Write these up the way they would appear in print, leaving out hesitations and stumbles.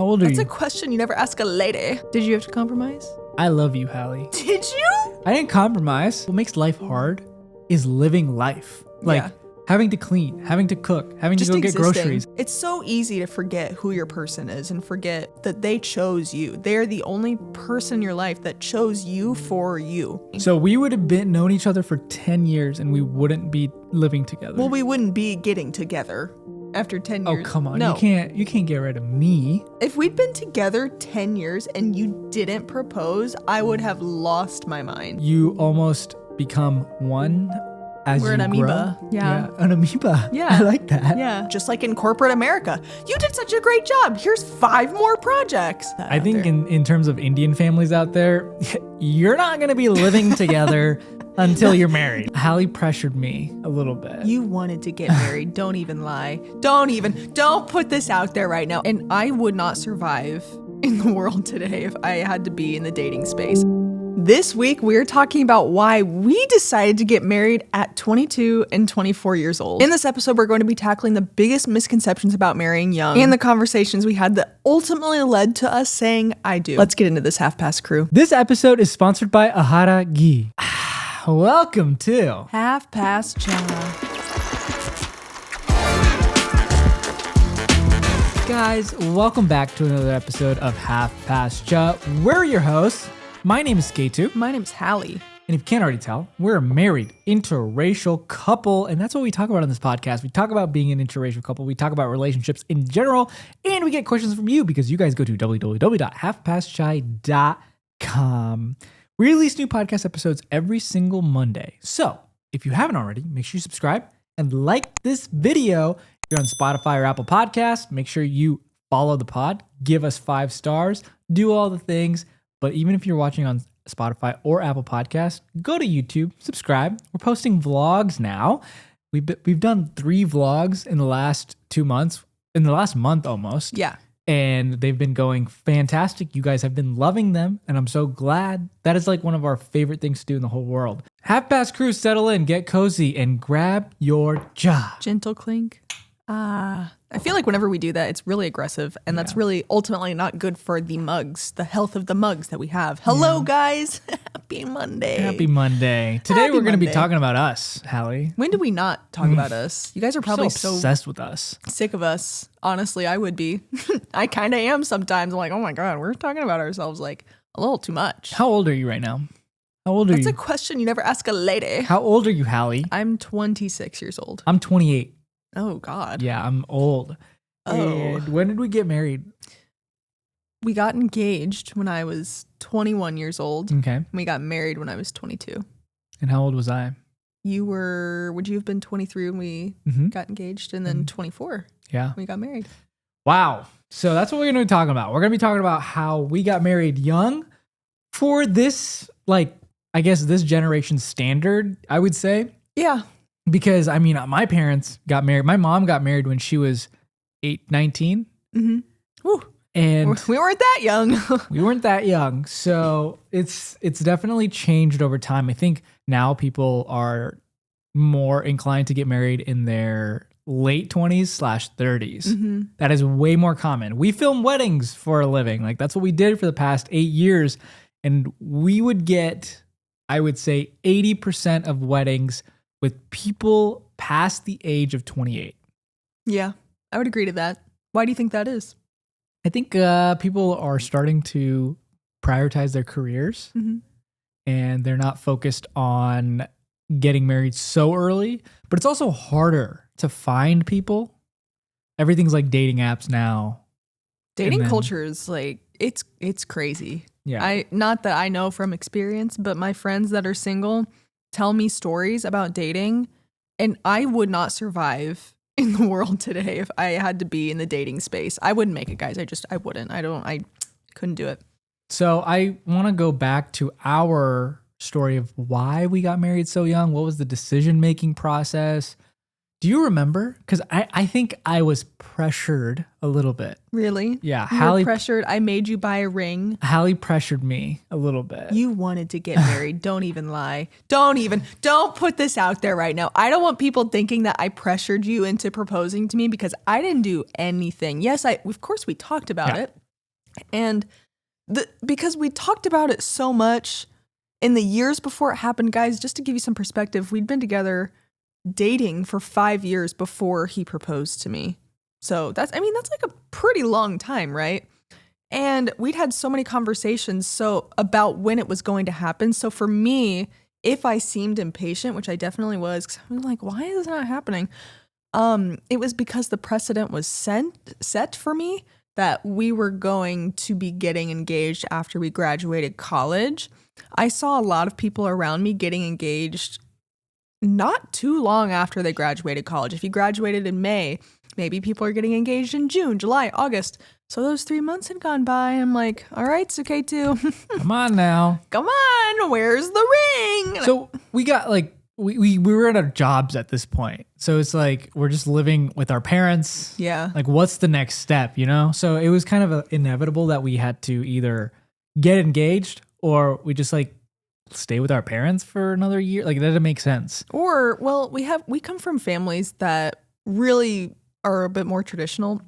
How old are That's you? a question you never ask a lady. Did you have to compromise? I love you, Hallie. Did you? I didn't compromise. What makes life hard is living life. Like having to clean, having to cook, having Just to go existing. get groceries. It's so easy to forget who your person is and forget that they chose you. They're the only person in your life that chose you for you. So we would have been known each other for 10 years and we wouldn't be living together. Well, we wouldn't be getting together after 10 years. Oh, come on. No. You can't get rid of me. If we'd been together 10 years and you didn't propose, I would have lost my mind. You almost become one as We're you an amoeba. grow. Yeah. An amoeba. Yeah. I like that. Yeah. Just like in corporate America. You did such a great job. Here's 5 more projects. I think in terms of Indian families out there, you're not going to be living together until you're married. Hallie pressured me a little bit. You wanted to get married. Don't even lie. Don't put this out there right now. And I would not survive in the world today if I had to be in the dating space. This week, we're talking about why we decided to get married at 22 and 24 years old. In this episode, we're going to be tackling the biggest misconceptions about marrying young and the conversations we had that ultimately led to us saying, I do. Let's get into this half-past crew. This episode is sponsored by AHARA GHEE. Welcome to Half-past Cha. Guys, welcome back to another episode of Half Past Cha. We're your hosts. My name is Skatu. My name's Hallie. And if you can't already tell, we're a married interracial couple. And that's what we talk about on this podcast. We talk about being an interracial couple. We talk about relationships in general. And we get questions from you because you guys go to www.halfpastchai.com. We release new podcast episodes every single Monday. So if you haven't already, make sure you subscribe and like this video. If you're on Spotify or Apple Podcasts, make sure you follow the pod, give us 5 stars, do all the things. But even if you're watching on Spotify or Apple Podcasts, go to YouTube, subscribe. We're posting vlogs now. We've done 3 vlogs in the last 2 months, in the last month almost. Yeah. And they've been going fantastic. You guys have been loving them. And I'm so glad. That is like one of our favorite things to do in the whole world. Half Past Crew, settle in, get cozy, and grab your jaw. Gentle clink. I feel like whenever we do that, it's really aggressive, and that's really ultimately not good for the mugs, the health of the mugs that we have. Hello, guys. Happy Monday. Happy Monday. Today we're going to be talking about us, Hallie. When do we not talk about us? You guys are probably so obsessed with us. Sick of us. Honestly, I would be. I kind of am sometimes. I'm like, oh my God, we're talking about ourselves like a little too much. How old are you right now? How old are you? That's a question you never ask a lady. How old are you, Hallie? I'm 26 years old. I'm 28. Oh, God. Yeah, I'm old. Oh. And when did we get married? We got engaged when I was 21 years old. Okay. We got married when I was 22. And how old was I? Would you have been 23 when we got engaged? And then 24 when we got married. Wow. So that's what we're going to be talking about. We're going to be talking about how we got married young for this, like, I guess this generation's standard, I would say. Yeah. Because, I mean, my parents got married. My mom got married when she was 19. Mm-hmm. Woo. And we weren't that young. We weren't that young. So it's definitely changed over time. I think now people are more inclined to get married in their late 20s/30s. Mm-hmm. That is way more common. We film weddings for a living. Like that's what we did for the past 8 years. And we would get, I would say, 80% of weddings with people past the age of 28. Yeah, I would agree to that. Why do you think that is? I think people are starting to prioritize their careers and they're not focused on getting married so early, but it's also harder to find people. Everything's like dating apps now. Dating culture is like, it's crazy. Yeah. Not that I know from experience, but my friends that are single tell me stories about dating, and I would not survive in the world today if I had to be in the dating space. I wouldn't make it, guys. I wouldn't. I couldn't do it. So I want to go back to our story of why we got married so young. What was the decision-making process? Do you remember? Because I think I was pressured a little bit. Really? Yeah. You were pressured. I made you buy a ring. Hallie pressured me a little bit. You wanted to get married. Don't even lie. Don't put this out there right now. I don't want people thinking that I pressured you into proposing to me because I didn't do anything. Yes, of course we talked about it. And because we talked about it so much in the years before it happened, guys, just to give you some perspective, we'd been together dating for 5 years before he proposed to me. So that's like a pretty long time, right? And we'd had so many conversations about when it was going to happen. So for me, if I seemed impatient, which I definitely was, 'cause I was like, why is this not happening? It was because the precedent was set for me that we were going to be getting engaged after we graduated college. I saw a lot of people around me getting engaged not too long after they graduated college. If you graduated in May, maybe people are getting engaged in June, July, August. So those 3 months had gone by. I'm like, all right, it's okay too. Come on now. Come on, where's the ring? So we got like, we were at our jobs at this point. So it's like, we're just living with our parents. Yeah. Like, what's the next step, you know? So it was kind of inevitable that we had to either get engaged or we just like stay with our parents for another year. Like, that doesn't make sense. Or, well, we come from families that really are a bit more traditional,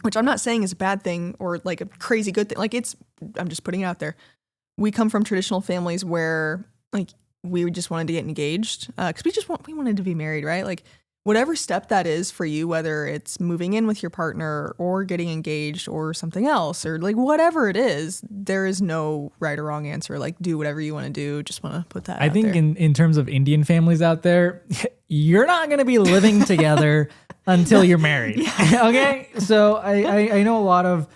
which I'm not saying is a bad thing or like a crazy good thing. Like, I'm just putting it out there. We come from traditional families where like we just wanted to get engaged because we wanted to be married, right? Like, whatever step that is for you, whether it's moving in with your partner or getting engaged or something else, or like whatever it is, there is no right or wrong answer. Like, do whatever you want to do. Just want to put that I think in terms of Indian families out there, you're not going to be living together until you're married. Okay. So I know a lot of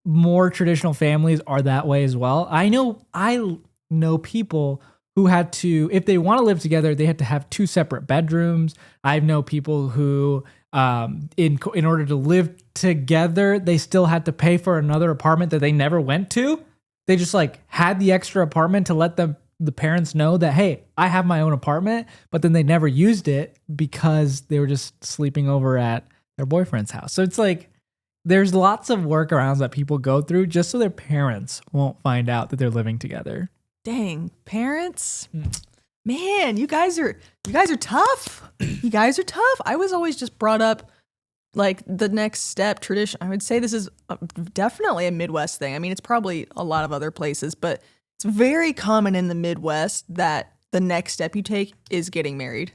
more traditional families are that way as well. I know people who had to, if they want to live together, they had to have 2 separate bedrooms. I know people who, in order to live together, they still had to pay for another apartment that they never went to. They just like had the extra apartment to let the parents know that, hey, I have my own apartment, but then they never used it because they were just sleeping over at their boyfriend's house. So it's like, there's lots of workarounds that people go through just so their parents won't find out that they're living together. Dang, parents. Man, you guys are tough. You guys are tough. I was always just brought up like the next step tradition. I would say this is definitely a Midwest thing. I mean, it's probably a lot of other places, but it's very common in the Midwest that the next step you take is getting married.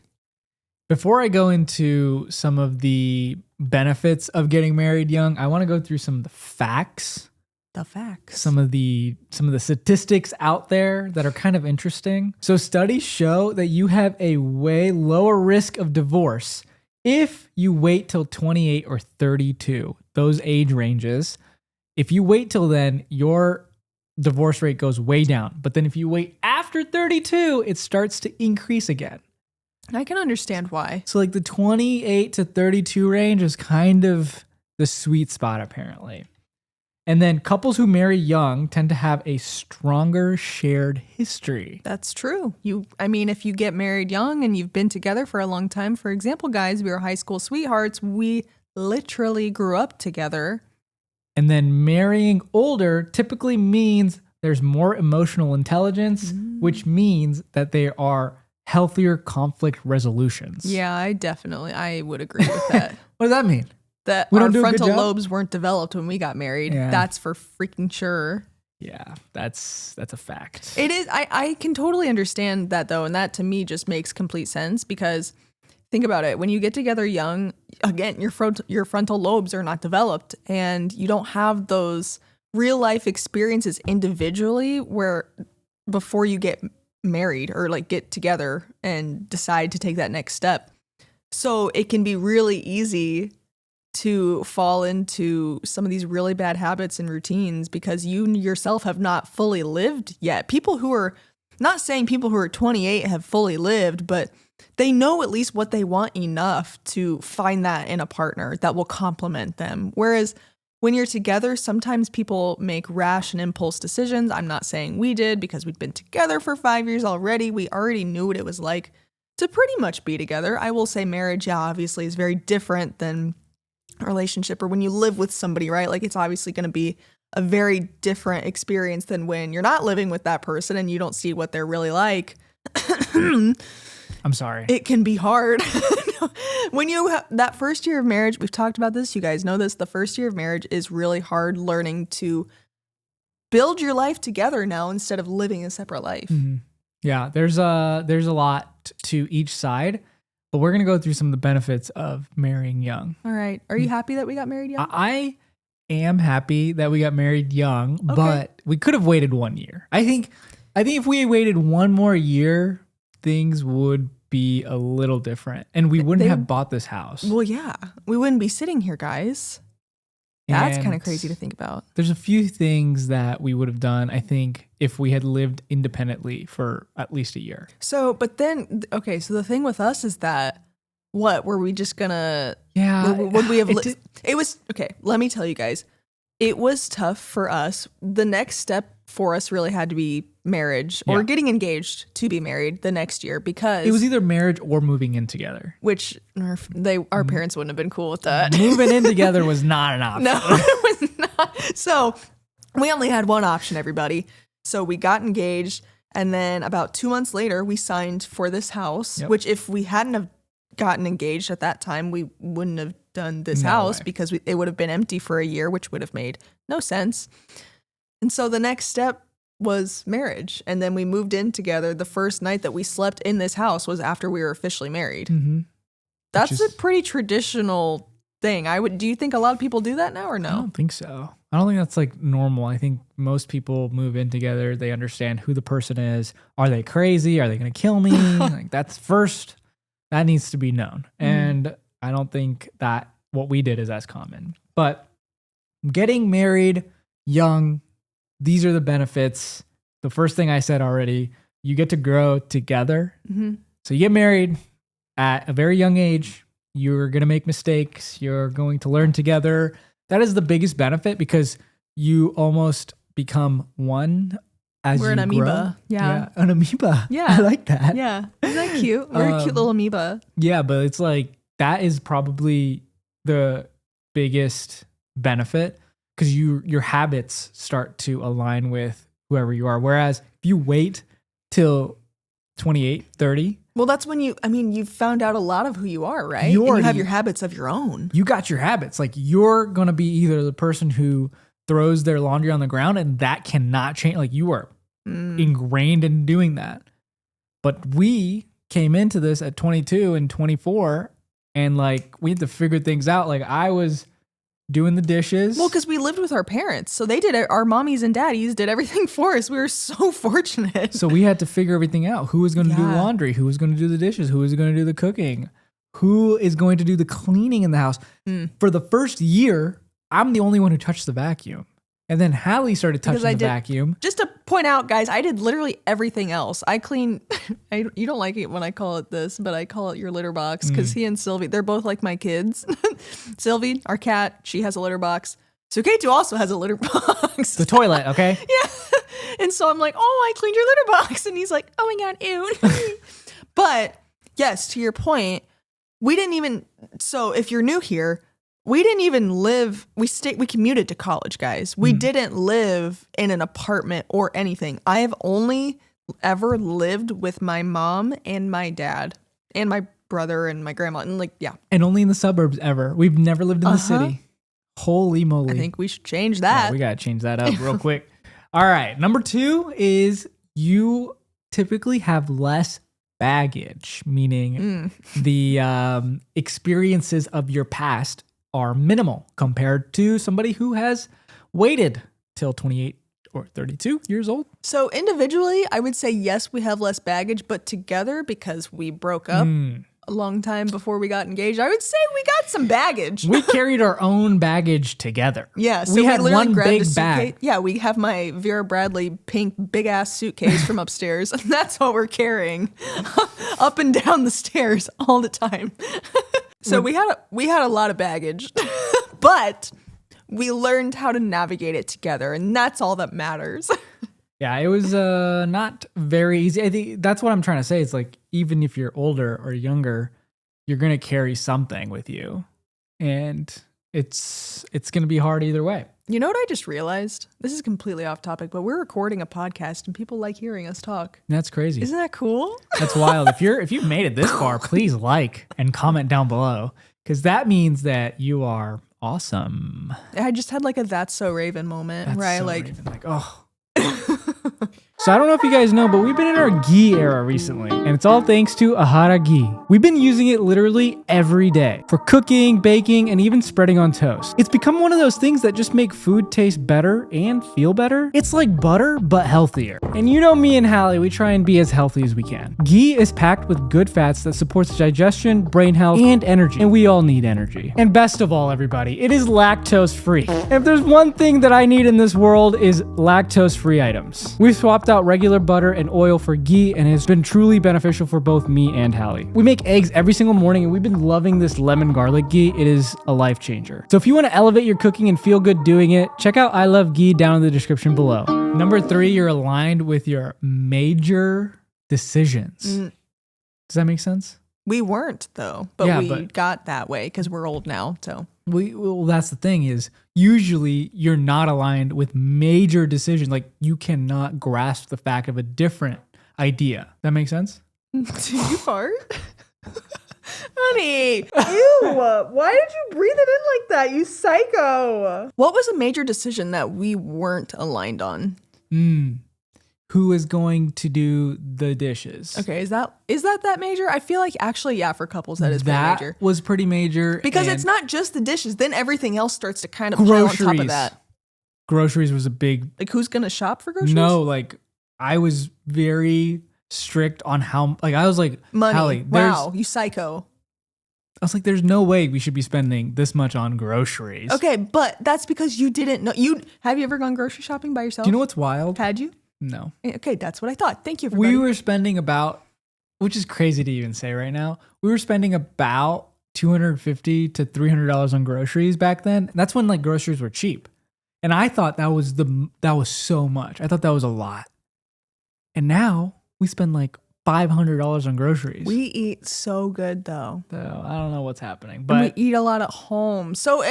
Before I go into some of the benefits of getting married young, I want to go through some of the facts. Some of the statistics out there that are kind of interesting. So studies show that you have a way lower risk of divorce if you wait till 28 or 32, those age ranges. If you wait till then, your divorce rate goes way down. But then if you wait after 32, it starts to increase again. I can understand why. So like the 28 to 32 range is kind of the sweet spot apparently. And then couples who marry young tend to have a stronger shared history. That's true. If you get married young and you've been together for a long time, for example, guys, we were high school sweethearts. We literally grew up together. And then marrying older typically means there's more emotional intelligence, which means that there are healthier conflict resolutions. Yeah, I would agree with that. What does that mean? That our frontal lobes weren't developed when we got married. Yeah. That's for freaking sure. Yeah, that's a fact. It is. I can totally understand that though. And that to me just makes complete sense because think about it. When you get together young, again, your frontal lobes are not developed and you don't have those real life experiences individually where before you get married or like get together and decide to take that next step. So it can be really easy to fall into some of these really bad habits and routines because you yourself have not fully lived yet. People who are, not saying people who are 28 have fully lived, but they know at least what they want enough to find that in a partner that will complement them. Whereas when you're together, sometimes people make rash and impulse decisions. I'm not saying we did because we'd been together for 5 years already. We already knew what it was like to pretty much be together. I will say marriage, yeah, obviously is very different than a relationship or when you live with somebody, right? Like it's obviously going to be a very different experience than when you're not living with that person and you don't see what they're really like. I'm sorry. It can be hard. When you have that first year of marriage, we've talked about this, you guys know this, the first year of marriage is really hard learning to build your life together now instead of living a separate life. Mm-hmm. Yeah, there's a lot to each side, but we're going to go through some of the benefits of marrying young. All right. Are you happy that we got married young? I am happy that we got married young, but we could have waited 1 year. I think if we had waited one more year, things would be a little different and we wouldn't have bought this house. Well, yeah, we wouldn't be sitting here, guys. That's kind of crazy to think about. There's a few things that we would have done, I think, if we had lived independently for at least a year. So, but then, okay, so the thing with us is that, what, were we just gonna, would we have, it was, okay, let me tell you guys, it was tough for us. The next step for us really had to be marriage or getting engaged to be married the next year, because it was either marriage or moving in together, which our parents wouldn't have been cool with that. Moving in together was not an option. No, it was not. So we only had one option, everybody. So we got engaged, and then about 2 months later, we signed for this house, which if we hadn't have gotten engaged at that time, we wouldn't have done this house because it would have been empty for a year, which would have made no sense. And so the next step was marriage. And then we moved in together. The first night that we slept in this house was after we were officially married. Mm-hmm. That's a pretty traditional thing. Do you think a lot of people do that now or no? I don't think so. I don't think that's like normal. I think most people move in together. They understand who the person is. Are they crazy? Are they going to kill me? Like that's first. That needs to be known. And I don't think that what we did is as common. But getting married young, these are the benefits. The first thing I said already, you get to grow together. Mm-hmm. So you get married at a very young age. You're going to make mistakes. You're going to learn together. That is the biggest benefit because you almost become one as We're you an amoeba. grow. Yeah. An amoeba. Yeah. I like that. Yeah. Isn't that cute? We're a cute little amoeba. Yeah, but it's like that is probably the biggest benefit because your habits start to align with whoever you are. Whereas if you wait till 28, 30. Well, that's when you've found out a lot of who you are, right? You have your habits of your own. You got your habits. Like you're going to be either the person who throws their laundry on the ground and that cannot change. Like you are ingrained in doing that. But we came into this at 22 and 24 and like we had to figure things out. Like I was doing the dishes. Well, because we lived with our parents. So they did it. Our mommies and daddies did everything for us. We were so fortunate. So we had to figure everything out. Who was going to do laundry? Who was going to do the dishes? Who was going to do the cooking? Who is going to do the cleaning in the house? For the first year, I'm the only one who touched the vacuum. And then Hallie started touching the vacuum. Just to point out, guys, I did literally everything else. I clean. You don't like it when I call it this, but I call it your litter box because he and Sylvie, they're both like my kids. Sylvie, our cat, she has a litter box. So K2 also has a litter box. The toilet, okay? Yeah. And so I'm like, oh, I cleaned your litter box. And he's like, oh my God, ew. But yes, to your point, we didn't even, so if you're new here, we didn't even live, we commuted to college, guys. We didn't live in an apartment or anything. I have only ever lived with my mom and my dad and my brother and my grandma and And only in the suburbs ever. We've never lived in the city. Holy moly. I think we should change that. Yeah, we got to change that up real quick. All right. Number 2 is you typically have less baggage, meaning the experiences of your past are minimal compared to somebody who has waited till 28 or 32 years old. So individually, I would say yes, we have less baggage, but together, because we broke up a long time before we got engaged, I would say we got some baggage. We carried our own baggage together. Yeah, so we had one big bag. Yeah, we have my Vera Bradley pink big ass suitcase from upstairs, and that's what we're carrying up and down the stairs all the time. So we had a lot of baggage, but we learned how to navigate it together, and that's all that matters. Yeah, it was not very easy. I think that's what I'm trying to say. It's like, even if you're older or younger, you're going to carry something with you. And it's going to be hard either way. You know what I just realized? This is completely off topic, but we're recording a podcast and people like hearing us talk. That's crazy. Isn't that cool? That's wild. If you've made it this far, please like and comment down below, because that means that you are awesome. I just had like a That's So Raven moment That's where I so like, Raven. Like, oh. So I don't know if you guys know, but we've been in our GHEE era recently, and it's all thanks to AHARA GHEE. We've been using it literally every day for cooking, baking, and even spreading on toast. It's become one of those things that just make food taste better and feel better. It's like butter, but healthier. And you know me and Hallie, we try and be as healthy as we can. GHEE is packed with good fats that supports digestion, brain health, and energy. And we all need energy. And best of all, everybody, it is lactose free. If there's one thing that I need in this world is lactose free items. We've swapped out regular butter and oil for GHEE, and it's been truly beneficial for both me and Hallie. We make eggs every single morning, and we've been loving this lemon garlic GHEE. It is a life changer. So if you want to elevate your cooking and feel good doing it, check out I Love GHEE down in the description below. Number 3, you're aligned with your major decisions. Does that make sense? we weren't though, but we got that way because we're old now. So well, that's the thing is usually you're not aligned with major decisions. Like you cannot grasp the fact of a different idea. That makes sense? Did you fart? Honey, ew, why did you breathe it in like that, you psycho? What was a major decision that we weren't aligned on? Who is going to do the dishes? Okay, is that major? I feel like actually, yeah, for couples that is pretty major. That was pretty major. Because it's not just the dishes, then everything else starts to kind of pile on top of that. Groceries was a big... Like who's going to shop for groceries? No, like I was very strict on how... Like I was like... Money. Hallie, wow, you psycho. I was like, there's no way we should be spending this much on groceries. Okay, but that's because you didn't know. Have you ever gone grocery shopping by yourself? Do you know what's wild? Had you? No. Okay, that's what I thought. Thank you for We were spending about, which is crazy to even say right now, we were spending about $250 to $300 on groceries back then. That's when like groceries were cheap. And I thought that was so much. I thought that was a lot. And now we spend like $500 on groceries. We eat so good though. So I don't know what's happening, but and we eat a lot at home. So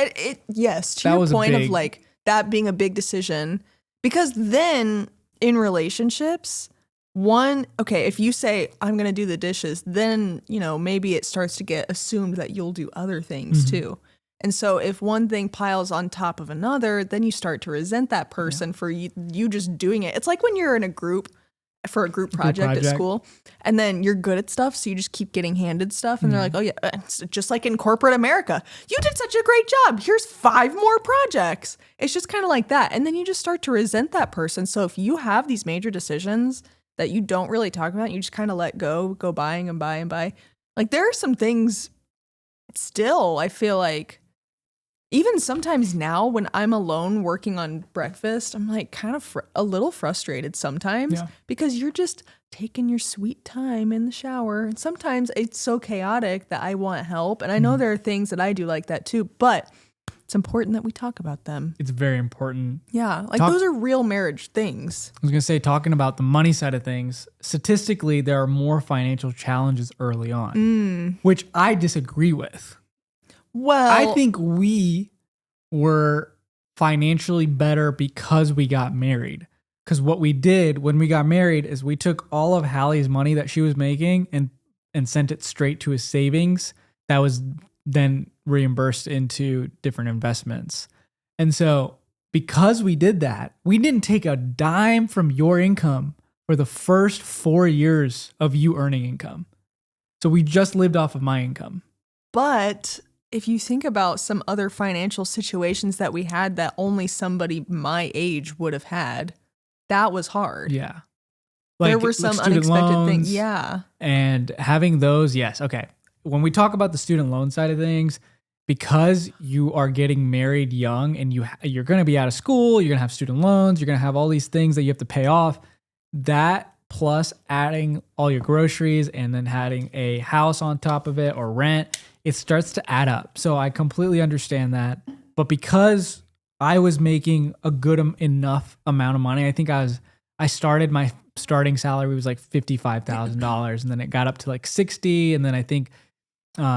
yes, to your point of like that being a big decision, because then in relationships, if you say I'm going to do the dishes, then, maybe it starts to get assumed that you'll do other things too. And so if one thing piles on top of another, then you start to resent that person for you just doing it. It's like when you're in a group for a group project at school and then you're good at stuff. So you just keep getting handed stuff and they're like, oh yeah, it's just like in corporate America, you did such a great job. Here's 5 more projects. It's just kind of like that. And then you just start to resent that person. So if you have these major decisions that you don't really talk about, you just kind of let go buying and buy and buy. Like there are some things still, I feel like, even sometimes now when I'm alone working on breakfast, I'm like kind of a little frustrated sometimes because you're just taking your sweet time in the shower. And sometimes it's so chaotic that I want help. And I know there are things that I do like that too, but it's important that we talk about them. It's very important. Yeah. Like those are real marriage things. I was going to say, talking about the money side of things, statistically, there are more financial challenges early on, which I disagree with. Well, I think we were financially better because we got married. Because what we did when we got married is we took all of Hallie's money that she was making and sent it straight to a savings that was then reimbursed into different investments. And so because we did that, we didn't take a dime from your income for the first 4 years of you earning income. So we just lived off of my income. But if you think about some other financial situations that we had that only somebody my age would have had, that was hard. Yeah. There were some unexpected things. Yeah. And having those, yes. Okay. When we talk about the student loan side of things, because you are getting married young and you're going to be out of school, you're going to have student loans, you're going to have all these things that you have to pay off, that plus adding all your groceries and then having a house on top of it or rent, it starts to add up. So I completely understand that. But because I was making a good enough amount of money, I think I started my starting salary was like $55,000 and then it got up to like 60. And then I think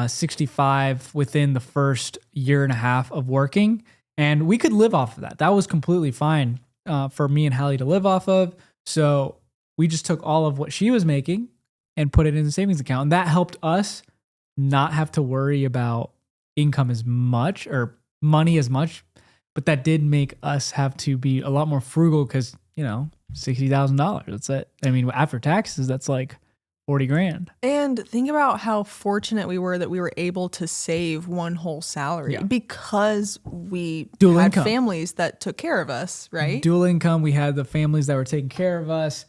65 within the first year and a half of working. And we could live off of that. That was completely fine for me and Hallie to live off of. So we just took all of what she was making and put it in the savings account. And that helped us not have to worry about income as much or money as much. But that did make us have to be a lot more frugal because, $60,000. That's it. I mean, after taxes, that's like 40 grand. And think about how fortunate we were that we were able to save one whole salary because we Dual had income. families that took care of us, right? Dual income. We had the families that were taking care of us.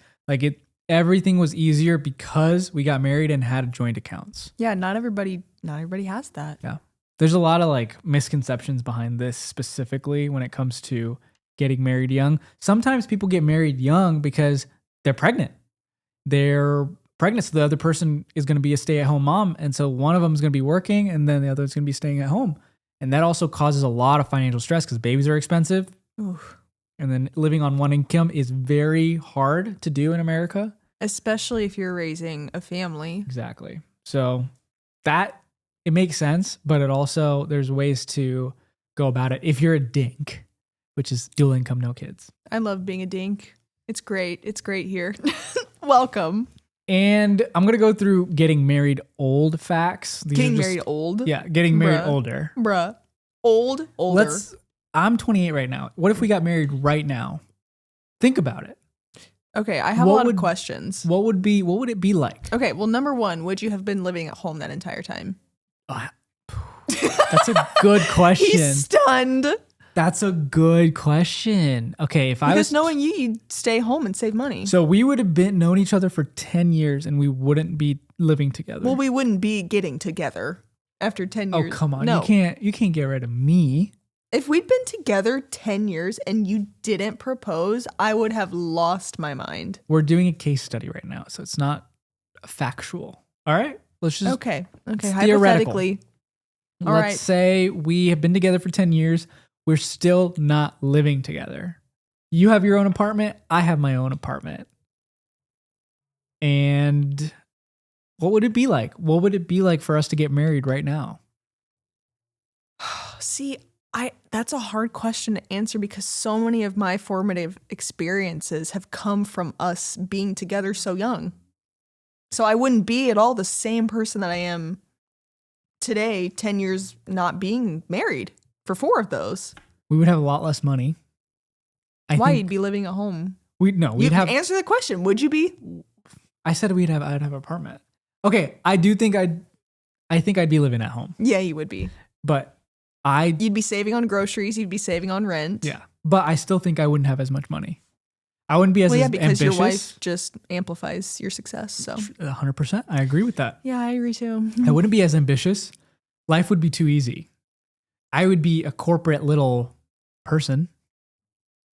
Everything was easier because we got married and had joint accounts. Yeah, not everybody has that. Yeah. There's a lot of misconceptions behind this specifically when it comes to getting married young. Sometimes people get married young because they're pregnant. They're pregnant, so the other person is going to be a stay-at-home mom, and so one of them is going to be working, and then the other is going to be staying at home. And that also causes a lot of financial stress because babies are expensive. Oof. And then living on one income is very hard to do in America. Especially if you're raising a family. Exactly. So it makes sense, but it also, there's ways to go about it. If you're a dink, which is dual income, no kids. I love being a dink. It's great. It's great here. Welcome. And I'm going to go through getting married old facts. Getting married old? Yeah, getting married older. Bruh. Older. I'm 28 right now. What if we got married right now? Think about it. Okay, I have a lot of questions. What would it be like? Okay, well, number one, would you have been living at home that entire time? That's a good question. He's stunned. That's a good question. Okay, because knowing you'd stay home and save money. So we would have known each other for 10 years and we wouldn't be living together. Well, we wouldn't be getting together after 10 years. Oh, come on. No. You can't get rid of me. If we'd been together 10 years and you didn't propose, I would have lost my mind. We're doing a case study right now, so it's not factual. All right? Let's just Okay. Hypothetically. Let's say we have been together for 10 years. We're still not living together. You have your own apartment. I have my own apartment. And what would it be like? What would it be like for us to get married right now? See, that's a hard question to answer because so many of my formative experiences have come from us being together so young. So I wouldn't be at all the same person that I am today, 10 years not being married for 4 of those. We would have a lot less money. Why? You'd be living at home. We'd have. Answer the question. Would you be? I said I'd have an apartment. Okay, I think I'd be living at home. Yeah, you would be. But you'd be saving on groceries. You'd be saving on rent. Yeah, but I still think I wouldn't have as much money. I wouldn't be as because ambitious. Your wife just amplifies your success. So 100%, I agree with that. Yeah, I agree too. I wouldn't be as ambitious. Life would be too easy. I would be a corporate little person.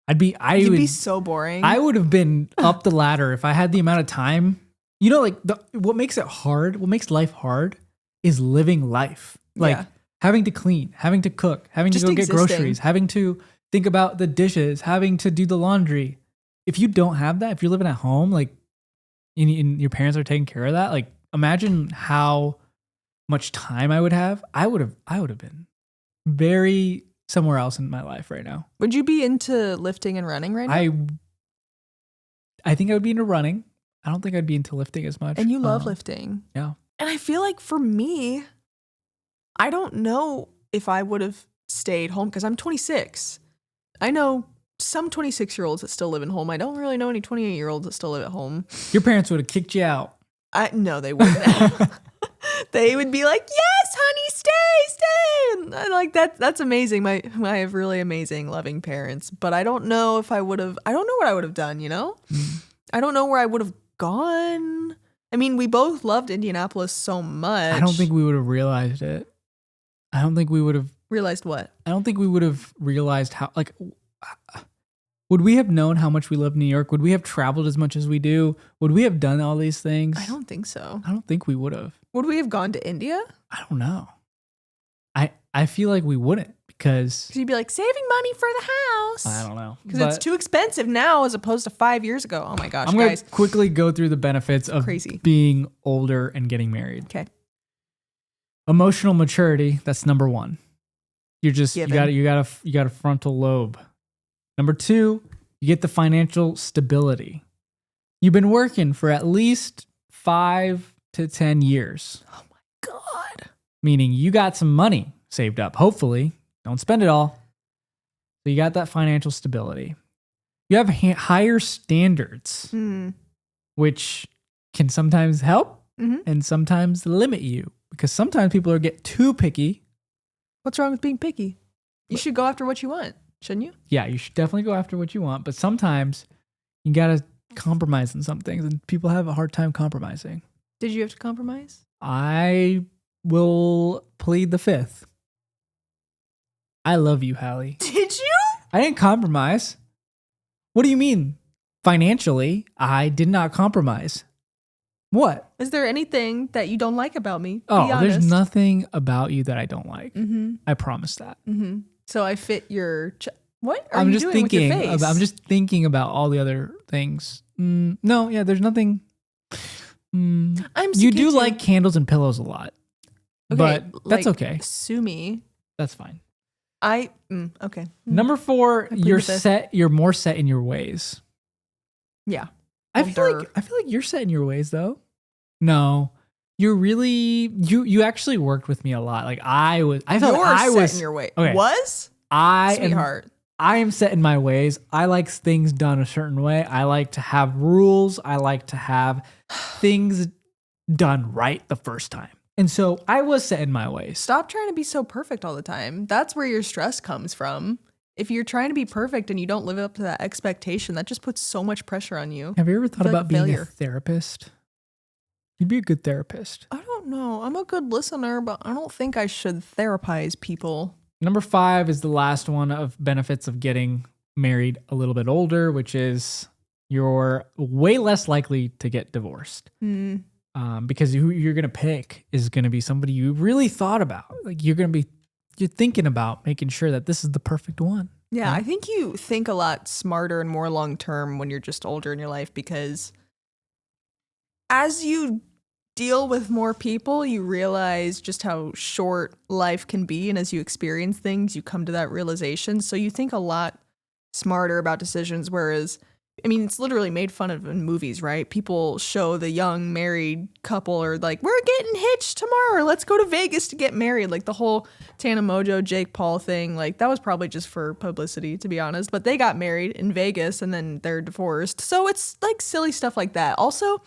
You'd be so boring. I would have been up the ladder if I had the amount of time. What makes it hard, what makes life hard is living life. Having to clean, having to cook, having to go get groceries, having to think about the dishes, having to do the laundry. If you don't have that, if you're living at home, and your parents are taking care of that, imagine how much time I would have. I would have been very somewhere else in my life right now. Would you be into lifting and running right now? I think I would be into running. I don't think I'd be into lifting as much. And you love lifting. Yeah. And I feel like for me, I don't know if I would have stayed home because I'm 26. I know some 26-year-olds that still live at home. I don't really know any 28-year-olds that still live at home. Your parents would have kicked you out. No, they wouldn't. They would be like, yes, honey, stay. And that's amazing. I have really amazing, loving parents. But I don't know if I don't know what I would have done, I don't know where I would have gone. I mean, we both loved Indianapolis so much. I don't think we would have realized it. I don't think we would have. Realized what? I don't think we would have realized how, would we have known how much we love New York? Would we have traveled as much as we do? Would we have done all these things? I don't think so. I don't think we would have. Would we have gone to India? I don't know. I feel like we wouldn't because you'd be like, saving money for the house. I don't know. Because it's too expensive now as opposed to 5 years ago. Oh my gosh, I'm going to quickly go through the benefits of Crazy. being older and getting married. Okay. Emotional maturity, that's number 1. You're just Given. you got a frontal lobe. Number 2, you get the financial stability. You've been working for at least 5 to 10 years. Oh my God. Meaning you got some money saved up. Hopefully, don't spend it all. So you got that financial stability. You have higher standards, which can sometimes help and sometimes limit you, because sometimes people get too picky. What's wrong with being picky? You should go after what you want, shouldn't you? Yeah, you should definitely go after what you want, but sometimes you got to compromise on some things, and people have a hard time compromising. Did you have to compromise? I will plead the 5th. I love you, Hallie. Did you? I didn't compromise. What do you mean? Financially, I did not compromise. What? Is there anything that you don't like about me? Be Oh, honest. there's nothing about you that I don't like. I promise that. So I fit your... What are I'm you just doing with your thinking. face? I'm just thinking about all the other things. No, yeah, there's nothing. You do like candles and pillows a lot, but that's okay. Sue me. That's fine. Okay. Number 4, plead you're the 5th. set. You're more set in your ways. Yeah. I feel like you're set in your ways though. No, you're really you actually worked with me a lot. Like I felt like I set was in your way. Okay. Sweetheart. I am set in my ways. I like things done a certain way. I like to have rules. I like to have things done right the first time. And so I was set in my ways. Stop trying to be so perfect all the time. That's where your stress comes from. If you're trying to be perfect and you don't live up to that expectation, that just puts so much pressure on you. Have you ever thought feel like about a being a failure. therapist? You'd be a good therapist. I don't know. I'm a good listener, but I don't think I should therapize people. Number 5 is the last one of benefits of getting married a little bit older, which is you're way less likely to get divorced. Because who you're going to pick is going to be somebody you really thought about. Like you're thinking about making sure that this is the perfect one. Yeah, right? I think you think a lot smarter and more long term when you're just older in your life, because as you deal with more people, you realize just how short life can be. And as you experience things, you come to that realization. So you think a lot smarter about decisions. Whereas, I mean, it's literally made fun of in movies, right? People show the young married couple are like, we're getting hitched tomorrow. Let's go to Vegas to get married. Like the whole Tana Mojo, Jake Paul thing. Like that was probably just for publicity, to be honest. But they got married in Vegas and then they're divorced. So it's like silly stuff like that. Also,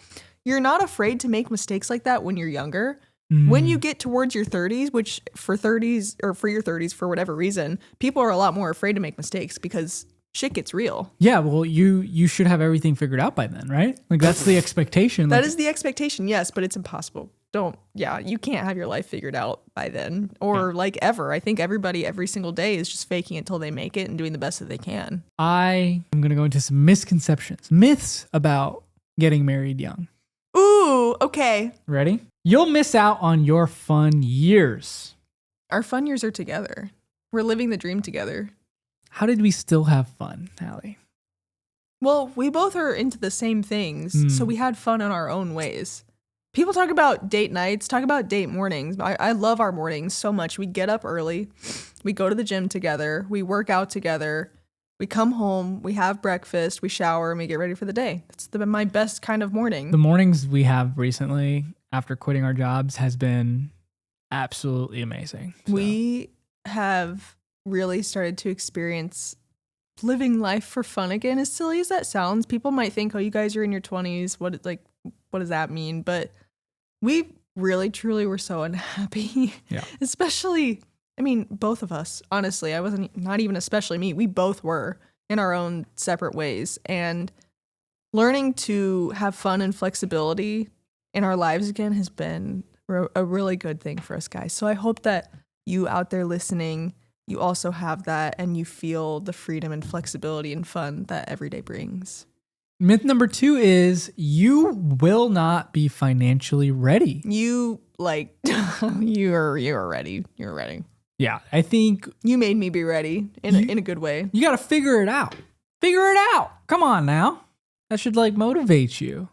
you're not afraid to make mistakes like that when you're younger. When you get towards your 30s, which for your 30s, for whatever reason, people are a lot more afraid to make mistakes because shit gets real. Yeah, well, you should have everything figured out by then, right? Like that's the expectation. That is the expectation, yes, but it's impossible. You can't have your life figured out by then or like ever. I think everybody every single day is just faking it until they make it and doing the best that they can. I am going to go into some misconceptions, myths about getting married young. Ooh, okay. Ready? You'll miss out on your fun years. Our fun years are together. We're living the dream together. How did we still have fun, Hallie? Well, we both are into the same things, so we had fun in our own ways. People talk about date nights, talk about date mornings. I love our mornings so much. We get up early, we go to the gym together, we work out together, we come home, we have breakfast, we shower, and we get ready for the day. That's my best kind of morning. The mornings we have recently after quitting our jobs has been absolutely amazing. So. We have really started to experience living life for fun again. As silly as that sounds, people might think, oh, you guys are in your 20s. What does that mean? But we really, truly were so unhappy. Yeah. Especially, I mean, both of us, honestly, not even especially me. We both were in our own separate ways. And learning to have fun and flexibility in our lives again has been a really good thing for us guys. So I hope that you out there listening, you also have that and you feel the freedom and flexibility and fun that every day brings. Myth number 2 is you will not be financially ready. You you're ready. You're ready. Yeah, I think You made me be ready in a good way. you got to figure it out. Figure it out. Come on now. That should motivate you.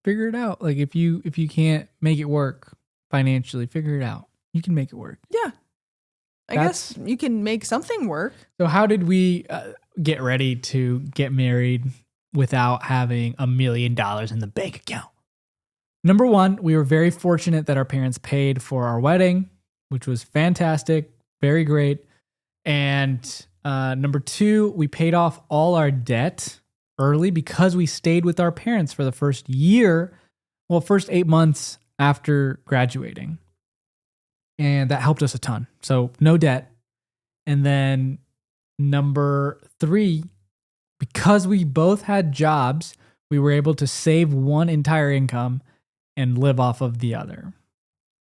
Figure it out. Like if you can't make it work financially, figure it out. You can make it work. Yeah. I guess you can make something work. So how did we get ready to get married without having $1 million in the bank account? Number one, we were very fortunate that our parents paid for our wedding, which was fantastic, very great. And number two, we paid off all our debt early because we stayed with our parents for the first 8 months after graduating. And that helped us a ton. So no debt. And then number three, because we both had jobs, we were able to save one entire income and live off of the other.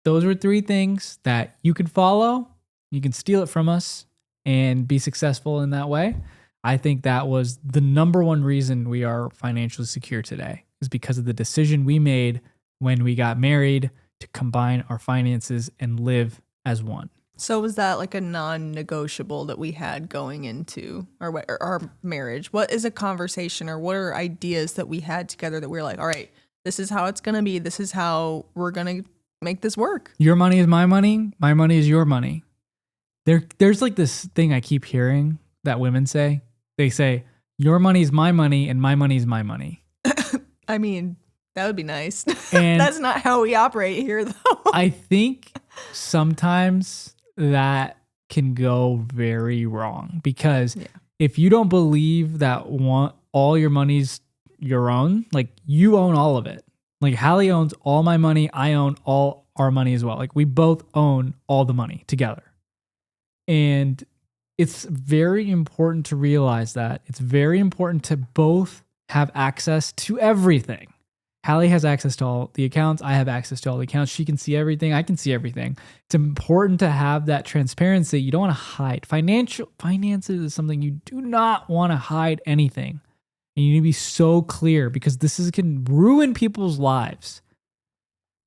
Those were three things that you can follow. You can steal it from us and be successful in that way. I think that was the number one reason we are financially secure today, is because of the decision we made when we got married to combine our finances and live as one. So was that like a non-negotiable that we had going into our marriage? What is a conversation, or what are ideas that we had together that we were like, all right, this is how it's going to be. This is how we're going to make this work. Your money is my money. My money is your money. There's like this thing I keep hearing that women say. They say, your money is my money and my money is my money. I mean, that would be nice. And that's not how we operate here, though. I think sometimes that can go very wrong, because if you don't believe that all your money's your own, like you own all of it. Like Hallie owns all my money. I own all our money as well. Like we both own all the money together. And it's very important to realize that. It's very important to both have access to everything. Hallie has access to all the accounts. I have access to all the accounts. She can see everything. I can see everything. It's important to have that transparency. You don't want to hide. Finances is something you do not want to hide anything. And you need to be so clear, because can ruin people's lives.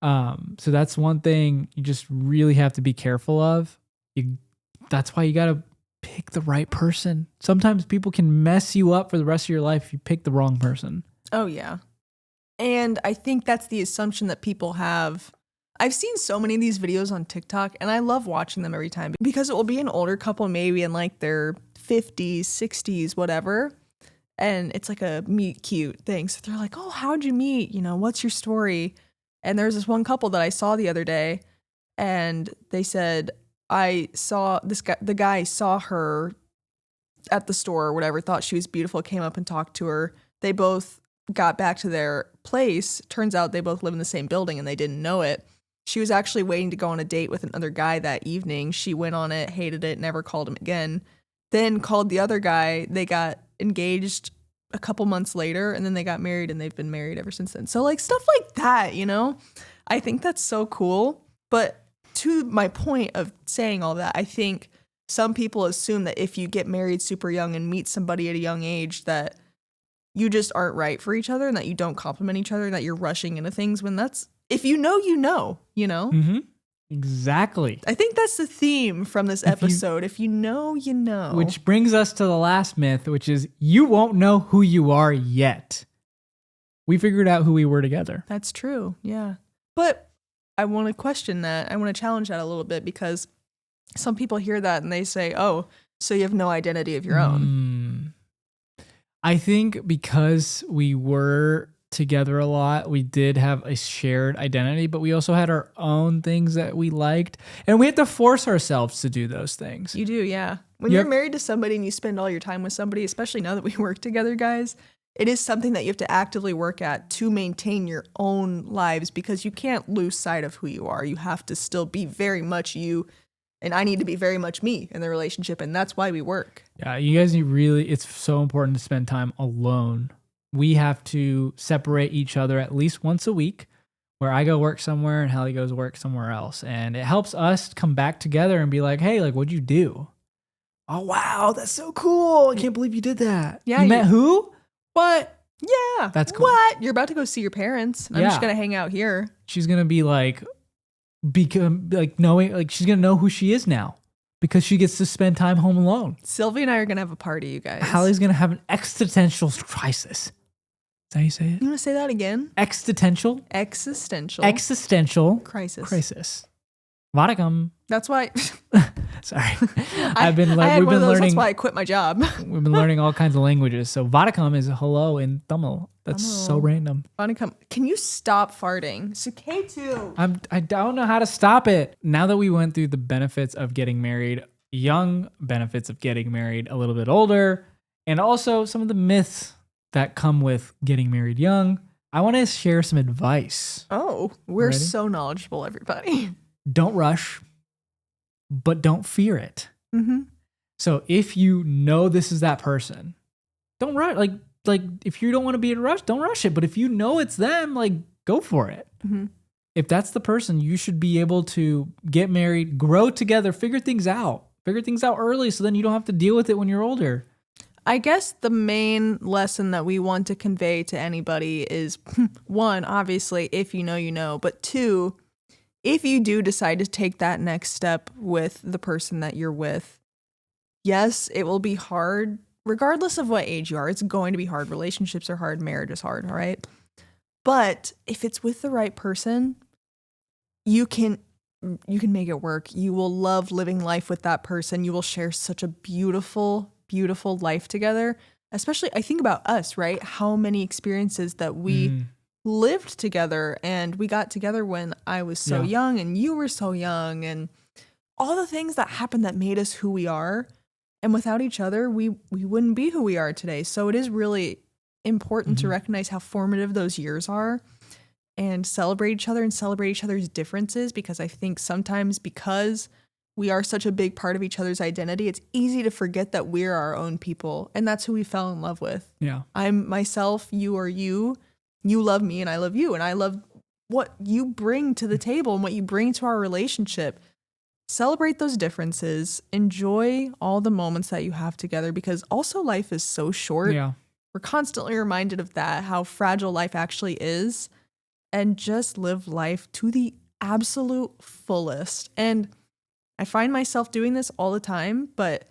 So that's one thing you just really have to be careful of. That's why you got to pick the right person. Sometimes people can mess you up for the rest of your life if you pick the wrong person. Oh, yeah. And I think that's the assumption that people have. I've seen so many of these videos on TikTok, and I love watching them every time, because it will be an older couple, maybe in like their 50s, 60s, whatever. And it's like a meet cute thing. So they're like, oh, how'd you meet? What's your story? And there's this one couple that I saw the other day, and they said, the guy saw her at the store or whatever, thought she was beautiful, came up and talked to her. They both got back to their place. Turns out they both live in the same building and they didn't know it. She was actually waiting to go on a date with another guy that evening. She went on it, hated it, never called him again. Then called the other guy. They got engaged a couple months later, and then they got married, and they've been married ever since then. So like stuff like that, I think that's so cool. But to my point of saying all that, I think some people assume that if you get married super young and meet somebody at a young age, that you just aren't right for each other, and that you don't compliment each other, and that you're rushing into things, when if you know, you know. Mm-hmm. Exactly. I think that's the theme from this episode. If you know, you know. Which brings us to the last myth, which is you won't know who you are yet. We figured out who we were together. That's true. Yeah. But I want to question that. I want to challenge that a little bit, because some people hear that and they say, oh, so you have no identity of your own. I think because we were together a lot, we did have a shared identity, but we also had our own things that we liked, and we had to force ourselves to do those things. You do, yeah. When you're married to somebody and you spend all your time with somebody, especially now that we work together, guys, it is something that you have to actively work at to maintain your own lives, because you can't lose sight of who you are. You have to still be very much you, and I need to be very much me in the relationship, and that's why we work. Yeah, you guys it's so important to spend time alone. We have to separate each other at least once a week, where I go work somewhere and Hallie goes work somewhere else. And it helps us come back together and be like, hey, like, what'd you do? Oh, wow, that's so cool. I can't believe you did that. Yeah. You met who? What? Yeah. That's cool. What? You're about to go see your parents. I'm just going to hang out here. She's going to be like, knowing, like, she's going to know who she is now, because she gets to spend time home alone. Sylvie and I are going to have a party, you guys. Hallie's going to have an existential crisis. Is that how you say it? You want to say that again? Existential crisis. Vadakam. That's why Sorry. I We've been had one of those. learning. That's why I quit my job. We've been learning all kinds of languages. So Vadakam is hello in Tamil. That's so Tamil. random. Can you stop farting? So K2. I don't know how to stop it. Now that we went through the benefits of getting married young, benefits of getting married a little bit older, and also some of the myths that come with getting married young, I want to share some advice. Oh, we're Ready? so knowledgeable, everybody. Don't rush, but don't fear it. Mm-hmm. So if you know this is that person, don't rush. Like if you don't want to be in a rush, don't rush it. But if you know it's them, like go for it. Mm-hmm. If that's the person, you should be able to get married, grow together, figure things out early, so then you don't have to deal with it when you're older. I guess the main lesson that we want to convey to anybody is one, obviously, if you know, you know, but two, if you do decide to take that next step with the person that you're with, yes, it will be hard, regardless of what age you are. It's going to be hard. Relationships are hard. Marriage is hard. All right. But if it's with the right person, you can make it work. You will love living life with that person. You will share such a beautiful, beautiful life together. Especially, I think about us, right? How many experiences that we lived together, and we got together when I was so young and you were so young, and all the things that happened that made us who we are. And without each other, we wouldn't be who we are today. So it is really important to recognize how formative those years are and celebrate each other and celebrate each other's differences, because I think sometimes because we are such a big part of each other's identity, it's easy to forget that we're our own people, and that's who we fell in love with. Yeah. I'm myself, you are you. You love me and I love you, and I love what you bring to the table and what you bring to our relationship. Celebrate those differences. Enjoy all the moments that you have together, because also life is so short. Yeah. We're constantly reminded of that, how fragile life actually is, and just live life to the absolute fullest. And I find myself doing this all the time, but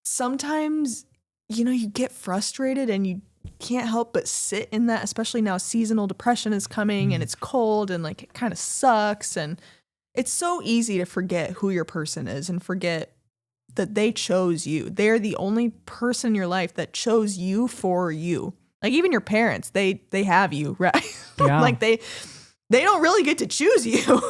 sometimes, you get frustrated and you can't help but sit in that, especially now seasonal depression is coming and it's cold and like it kind of sucks. And it's so easy to forget who your person is and forget that they chose you. They're the only person in your life that chose you for you. Like even your parents, they have you, right? Yeah. Like they don't really get to choose you,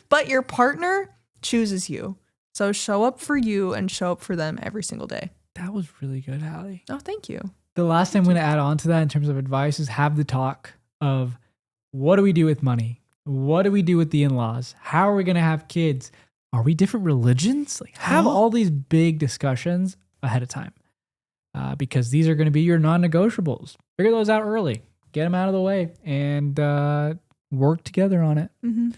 but your partner chooses you. So show up for you and show up for them every single day. That was really good, Hallie. Oh, thank you. The last thing I'm going to add on to that in terms of advice is have the talk of what do we do with money? What do we do with the in-laws? How are we going to have kids? Are we different religions? Like have all these big discussions ahead of time, because these are going to be your non-negotiables. Figure those out early, get them out of the way, and work together on it. Mm-hmm.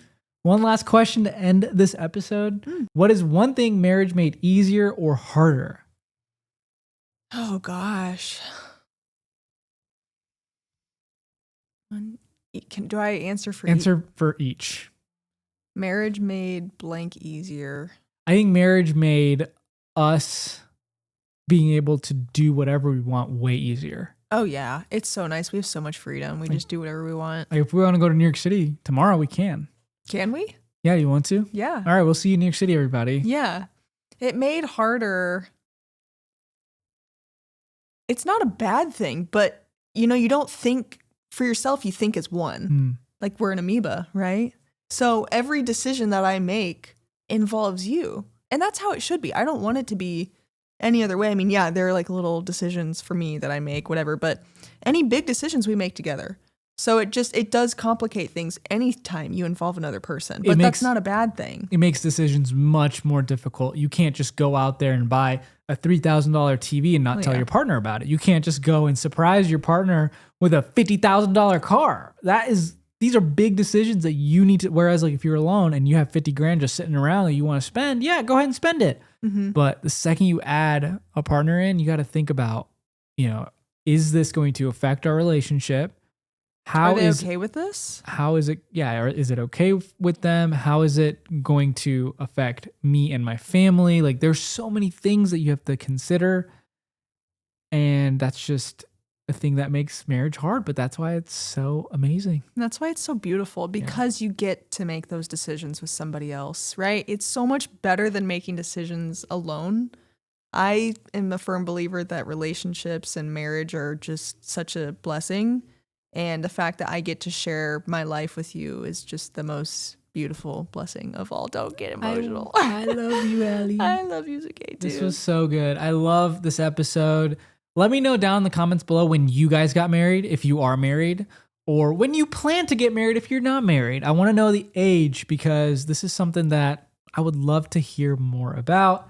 One last question to end this episode. What is one thing marriage made easier or harder? Oh, gosh. Do I answer for Answer for each. Marriage made blank easier. I think marriage made us being able to do whatever we want way easier. Oh, yeah. It's so nice. We have so much freedom. We just do whatever we want. Like if we want to go to New York City tomorrow, we can. Can we? Yeah, you want to? Yeah. All right, we'll see you in New York City, everybody. Yeah. It made harder. It's not a bad thing, but you don't think for yourself, you think as one. Like we're an amoeba, right? So every decision that I make involves you. And that's how it should be. I don't want it to be any other way. I mean, yeah, there are like little decisions for me that I make, whatever, but any big decisions we make together. So it does complicate things anytime you involve another person, but that's not a bad thing. It makes decisions much more difficult. You can't just go out there and buy a $3,000 TV and not tell your partner about it. You can't just go and surprise your partner with a $50,000 car. These are big decisions that you need to, whereas like if you're alone and you have 50 grand just sitting around that you want to spend, yeah, go ahead and spend it. But the second you add a partner in, you got to think about, is this going to affect our relationship? Are they okay with this? How is it? Yeah. Or is it okay with them? How is it going to affect me and my family? Like there's so many things that you have to consider. And that's just a thing that makes marriage hard, but that's why it's so amazing. And that's why it's so beautiful, because you get to make those decisions with somebody else, right? It's so much better than making decisions alone. I am a firm believer that relationships and marriage are just such a blessing. And the fact that I get to share my life with you is just the most beautiful blessing of all. Don't get emotional. I love you, Ellie. I love you, Zakay, too. This was so good. I love this episode. Let me know down in the comments below when you guys got married, if you are married, or when you plan to get married if you're not married. I want to know the age because this is something that I would love to hear more about.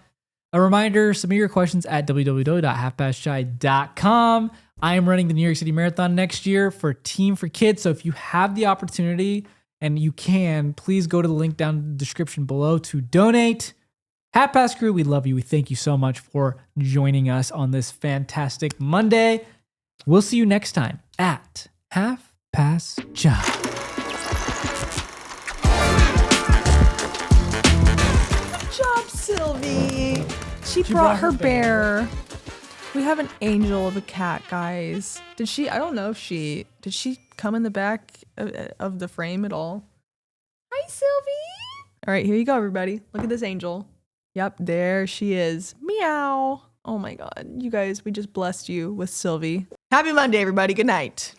A reminder, submit your questions at www.halfpastshy.com. I am running the New York City Marathon next year for Team for Kids. So if you have the opportunity and you can, please go to the link down in the description below to donate. Half Past Crew, we love you. We thank you so much for joining us on this fantastic Monday. We'll see you next time at Half Past Chai. Good job, Sylvie. She brought her bear. We have an angel of a cat, guys. Did she come in the back of the frame at all? Hi, Sylvie. All right, here you go, everybody. Look at this angel. Yep, there she is. Meow. Oh my God. You guys, we just blessed you with Sylvie. Happy Monday, everybody. Good night.